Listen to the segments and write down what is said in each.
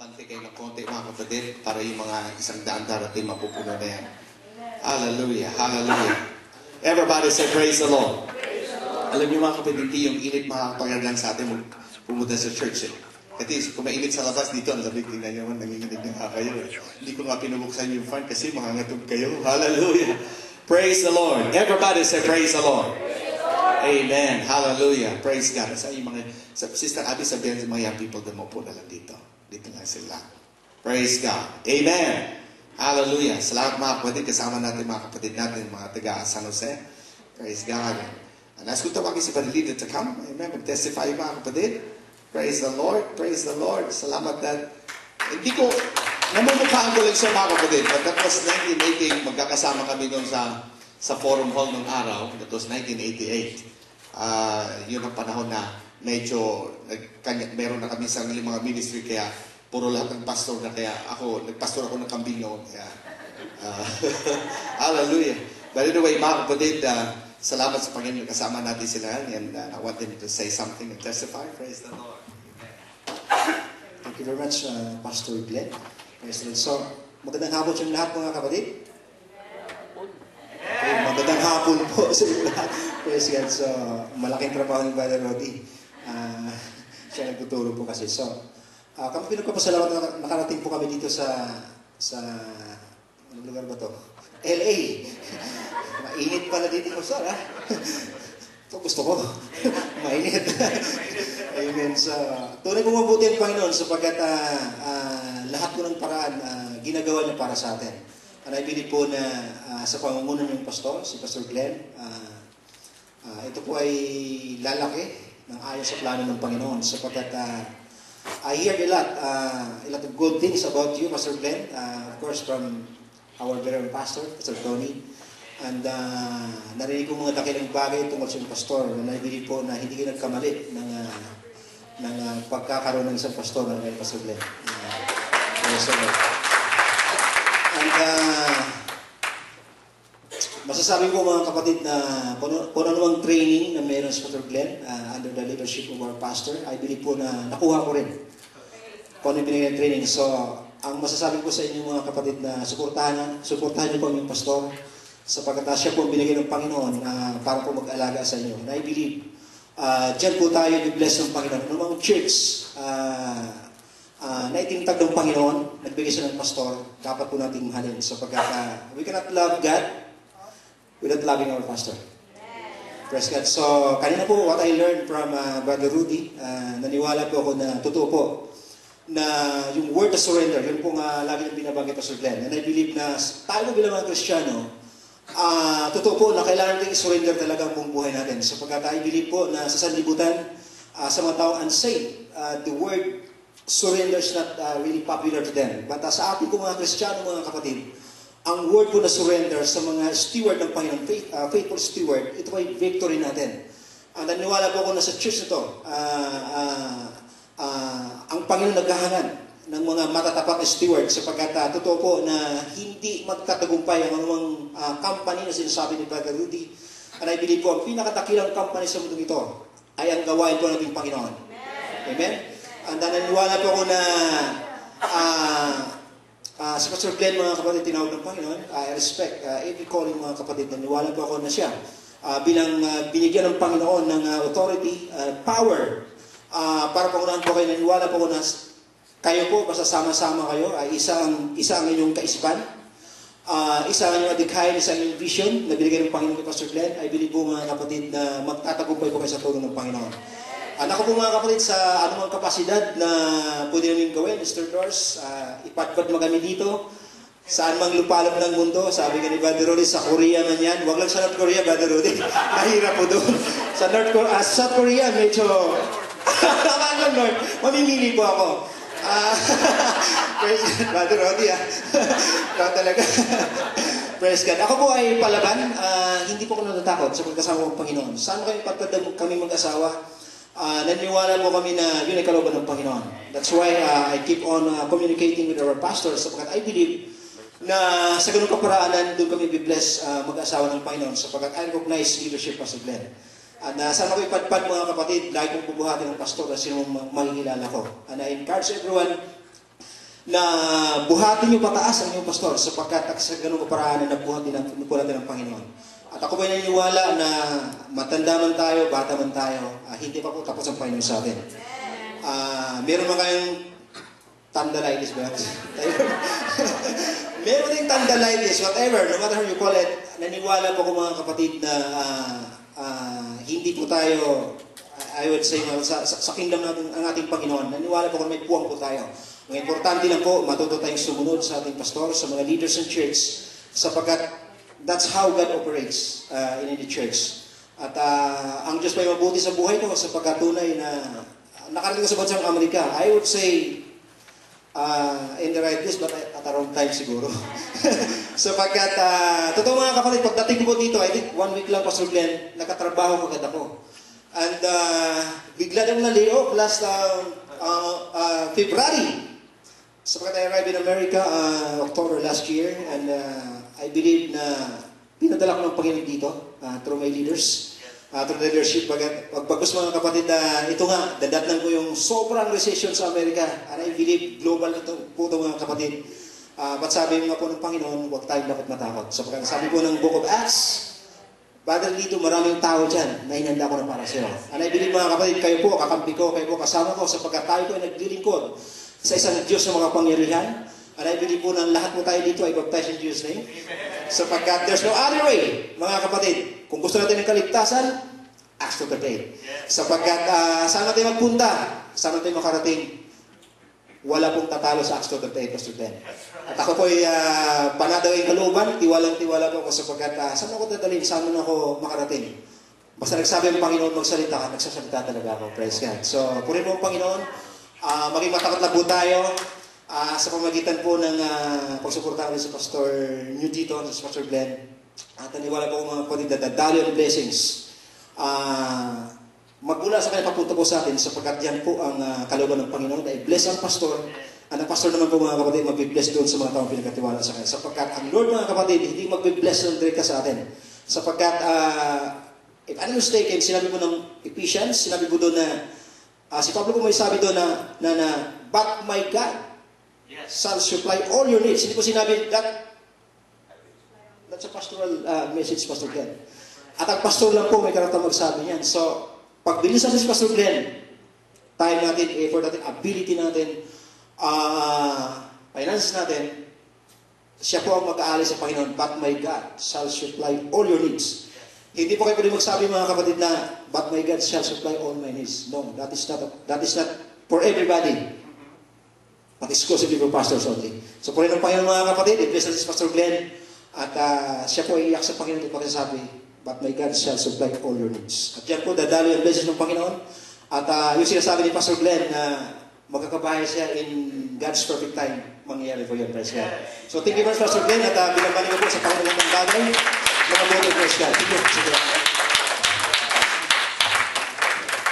Abante kayo ng konti mga kapatid para yung mga 100 darating mapupuno na yan. Hallelujah, hallelujah. Everybody say praise the Lord. Alam niyo mga kapatid, hindi yung init makakapagandang sa atin pumunta sa church eh. Kasi kung mainit sa labas dito, ang labig, tingnan niyo naman, nanginginig na kayo. Hindi ko nga pinubuksan yung fan kasi makangatog kayo. Hallelujah. Praise the Lord. Everybody say praise the Lord. Amen. Hallelujah. Praise God. Sa yung mga, Sister Abby, sabihan sa mga young people na maupo na lang dito. Dito lang sila. Praise God. Amen. Hallelujah. Salamat mga kapatid. Kasama natin mga kapatid natin, mga taga San Jose. Praise God. Nais ko tawagin si Brother Leader to come. Amen. Mag-testify mga kapatid. Praise the Lord. Praise the Lord. Salamat that hindi ko, namumukhaan ko lang siya mga kapatid. But that was 1980. Magkakasama kami doon sa Forum Hall nung araw. That was 1988. Yun ang panahon na medyo meron na kami sarili mga ministry kaya puro lahat ng pastor na kaya nagpastor ako ng kambing noon. Kaya, hallelujah. But anyway, mga kapatid, salamat sa Panginoon. Kasama natin sila and I want them to say something and testify. Praise the Lord. Thank you very much, Pastor Glenn. Praise the Lord. So, magandang hapon sa lahat mga kapatid. Okay, magandang hapon po sa inyo lahat. Praise God. So, malaking trabaho ni Brother Roddy. Siya nagtuturo po kasi. So, kami pinagpapasalamat na nakarating po kami dito sa anong lugar ba to? LA. Mainit pala dito ko, sir, ha? Ito gusto ko. Mainit. Amen. So, tunay po mabuti ang Panginoon sapagkat lahat po ng paraan ginagawa niya para sa atin. And I believe po na sa pamumuno ng pastor, si Pastor Glenn, ito po ay lalaki ng ayon sa plano ng Panginoon sapagkat I hear a lot of good things about you, Pastor Glenn, of course from our very own pastor, Pastor Tony. And narinig ko mga dakilang bagay tungkol sa pastor na I believe po na hindi kayo nagkamali ng pagkakaroon ng isang pastor na Pastor Glenn. And masasabi ko mga kapatid na kung anumang training na meron sa Pastor Glenn under the leadership of our pastor, I believe po na nakuha ko rin kung ano binigay ng training. So, ang masasabi ko sa inyo mga kapatid na suportahan niyo po ang inyong pastor sapagkat siya po binigay ng Panginoon para po mag-alaga sa inyo. And I believe, dyan po tayo i-bless ng Panginoon. Anumang church na itinatag ng Panginoon, nagbigay siya ng pastor, dapat po natin mahalin sapagkat we cannot love God without loving our pastor. Praise God. So, kanina po, what I learned from Brother Rudy, naniwala po ako na totoo po, na yung word of surrender, yun po nga lagi nang binabanggit Pastor Glenn. And I believe na tayo bilang mga Kristiyano, totoo po na kailangan natin i-surrender talaga ang buong buhay natin. Sapagkat I believe po na sa sanlibutan, sa mga tao unsaved, the word surrender is not really popular to them. But sa ating po mga Kristiyano, mga kapatid, ang word po na surrender sa mga steward ng Panginoon, faithful steward, ito ay victory natin. Naniwala po ako na sa church ito, ang Panginoon naghahanap ng mga matatapat na steward sapagkat totoo po na hindi magtatagumpay ang anumang company na sinasabi ni Brother Rudy. And I believe po, ang pinakatakilang company sa mundong ito ay ang gawain po ng Panginoon. Amen? And naniwala po ako na si Pastor Glenn, mga kapatid, tinawag ng Panginoon. I respect every calling, mga kapatid. Naniwala po ako na siya bilang binigyan ng Panginoon ng authority, power, para pangunahan po kayo. Naniwala po ako na kayo po, basta sama-sama kayo, ay isa ang inyong kaisipan, isa ang inyong adikain, isa ang inyong vision na binigay ng Panginoon kay Pastor Glenn. I believe po mga kapatid na magtatagumpay po kayo sa tulong ng Panginoon. Ako po mga kapatid sa anumang kapasidad na pwede namin gawin, Mr. Doors, ipatpat magami dito, saan mang lupalop ng mundo, sabi nga ni Brother Rudy, sa Korea man yan, wag lang sa North Korea, Brother Rudy, mahirap po doon. South Korea, medyo, mamimili po ako. Praise God, Brother Roddy, ikaw talaga. Praise God. Ako po ay palaban, hindi po ako natatakot sa pagkasama ng Panginoon. Saan kayo patpad kami mag-asawa? Naniwala po kami na yun ay kalooban ng Panginoon. That's why I keep on communicating with our pastors sapagkat I believe na sa ganung kaparaanan doon kami be-bless mag-asawa ng Panginoon sapagkat I recognize leadership Pastor Glenn. At saan ako ipadpad mga kapatid, lagi kong bubuhatin ng pastor na sino makikilala ko. And I encourage everyone na buhatin niyo pataas ang inyong pastor sapagkat sa ganung paraan na nabuhat din ng Panginoon. At ako po ay naniniwala na matanda man tayo, bata man tayo, hindi pa po tapos ang Panginoon sa atin. Meron mga kayong tandalitis ba? Meron din tandalitis, whatever, no matter how you call it, naniwala po ko mga kapatid na hindi po tayo, I would say, sa kingdom natin, ang ating Panginoon, naniwala po kung may puwang po tayo. Ang importante lang po, matuto tayong sumunod sa ating pastor, sa mga leaders ng church, sapagkat that's how God operates in the church. At ang Diyos may mabuti sa buhay ko sapagkat tunay na nakarating ko sa bansang Amerika. I would say, in the right place, but at a wrong time siguro. Sapagkat, totoo mga kapatid, pagdating ko po dito, I think 1 week lang, Pastor Glenn, nakatrabaho kagad ako. And bigla nang na-layoff last February. Sapagkat I arrived in America October last year, and I believe na pinadala ko ng Panginoon dito through my leaders, through the leadership. Pagpagos mga kapatid, ito nga, dadatnan ko yung sobrang recession sa Amerika. And I believe global na po ito mga kapatid. But sabi nga po ng Panginoon, huwag tayong dapat matakot. Sapagkat sabi po ng Book of Acts, Brother dito, maraming tao dyan na hinanda ko na para sa'yo. And I believe mga kapatid, kayo po, kakampi ko, kayo po, kasama ko, sapagkat tayo po ay naglilingkod sa isang Diyos na mga pangyarihan. And I believe po na lahat po tayo dito ay baptized in Jesus' name. Sapagkat there's no other way, mga kapatid. Kung gusto natin ng kaligtasan, Acts 2:38. Sapagkat saan natin magpunta, saan natin makarating, wala pong tatalo sa Acts 2:38, Pastor Ben. At ako po ay panadawin kalooban, tiwalang-tiwala po ako sapagkat saan ako dadalhin, saan ako makarating. Basta nagsabi ang Panginoon magsalita ka, nagsasalita talaga ako. Praise God. So, purin mo ang Panginoon, maging matakot na po tayo sa pamagitan po ng pagsuportahan sa Pastor New dito, sa Pastor Glenn. At naniwala po mga kapatid na dadali ang blessings. Magmula sa kanya papunta po sa atin sapagkat yan po ang kalooban ng Panginoon na i-bless ang pastor. Ang pastor naman po mga kapatid mag-bless doon sa mga taong pinagkatiwala sa kanya. Sapagkat ang Lord mga kapatid hindi mag-bless ng direkta sa atin. Sapagkat if I'm mistaken, sinabi mo ng Ephesians, sinabi mo doon na si Pablo po may sabi doon na but my God shall supply all your needs. Hindi po sinabi that's a pastoral message, Pastor Glenn. At ang pastor lang po may karatang magsabi niyan. So, pagbilisan si Pastor Glenn, time natin, effort natin, ability natin, finances natin, siya po ang mag-aalay sa Panginoon, but my God shall supply all your needs. Hindi po kayo pwede magsabi mga kapatid na, but my God shall supply all my needs. No, that is not for everybody, but exclusively for pastors only. So, po rin ang Panginoon mga kapatid, i-bless natin si Pastor Glenn, at siya po ay iyak sa Panginoon at pagkasabi, but my God shall supply all your needs. At yan po, dadalo yung blessings ng Panginoon. At yung sinasabi ni Pastor Glenn na magkakabahay siya in God's perfect time, mangyayari po yun, praise God. So thank you very much, Pastor Glenn, at binabalik ko po sa Panginoon ng bagay. Mga bote, praise God. Thank you.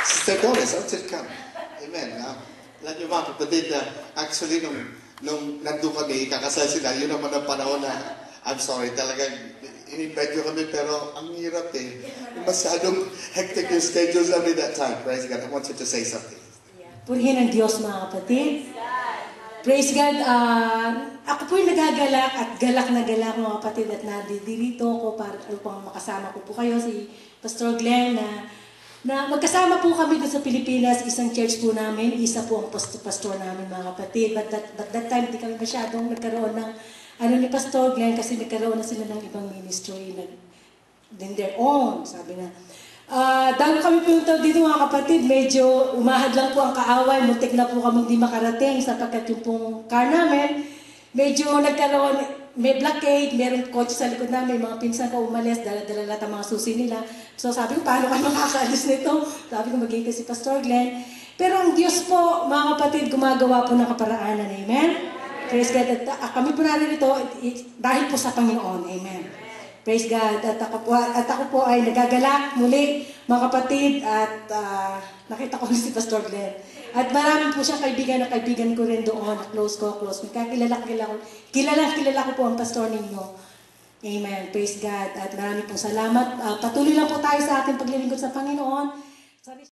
Sister Doris, outside come. Amen. Alam niyo mga kapatid, actually, nung nandun kami, kakasal sila, yun naman ang panahon na, I'm sorry, talagang in-invite nyo kami, pero ang hirap eh. Masyadong hectic yung schedules namin that time. Praise God. I want you to say something. Purihin ang Diyos, mga kapatid. Praise God. Ako po'y nagagalak at galak na galak, mga kapatid, at nandito ko para upang makasama ko po kayo, si Pastor Glenn, na magkasama po kami doon sa Pilipinas, isang church po namin, isa po ang pastor namin, mga kapatid. But that time, di kami masyadong nagkaroon ng ni Pastor Glenn, kasi nagkaroon na sila ng ibang ministry in their own, sabi na. Dahil kami punta dito mga kapatid, medyo umahad lang po ang kaaway, muntik na po kami hindi makarating sapagkat yung pong car namin, medyo nagkaroon, may blockade, merong kotse sa likod namin, mga pinsan ko umalis, dala-dala lahat ang mga susi nila. So sabi ko, paano kayo makakaalis nito? Sabi ko, mag-iintay si Pastor Glenn. Pero ang Diyos po, mga kapatid, gumagawa po ng kaparaanan. Amen? Praise God. At kami po narito dahil po sa Panginoon. Amen. Praise God. At ako po ay nagagalak muli, mga kapatid, at nakita ko si Pastor Glenn. At marami po siyang kaibigan na kaibigan ko rin doon, close ko. Kilala ko po ang pastor ninyo. Amen. Praise God. At marami pong salamat. Patuloy lang po tayo sa ating paglilingkod sa Panginoon.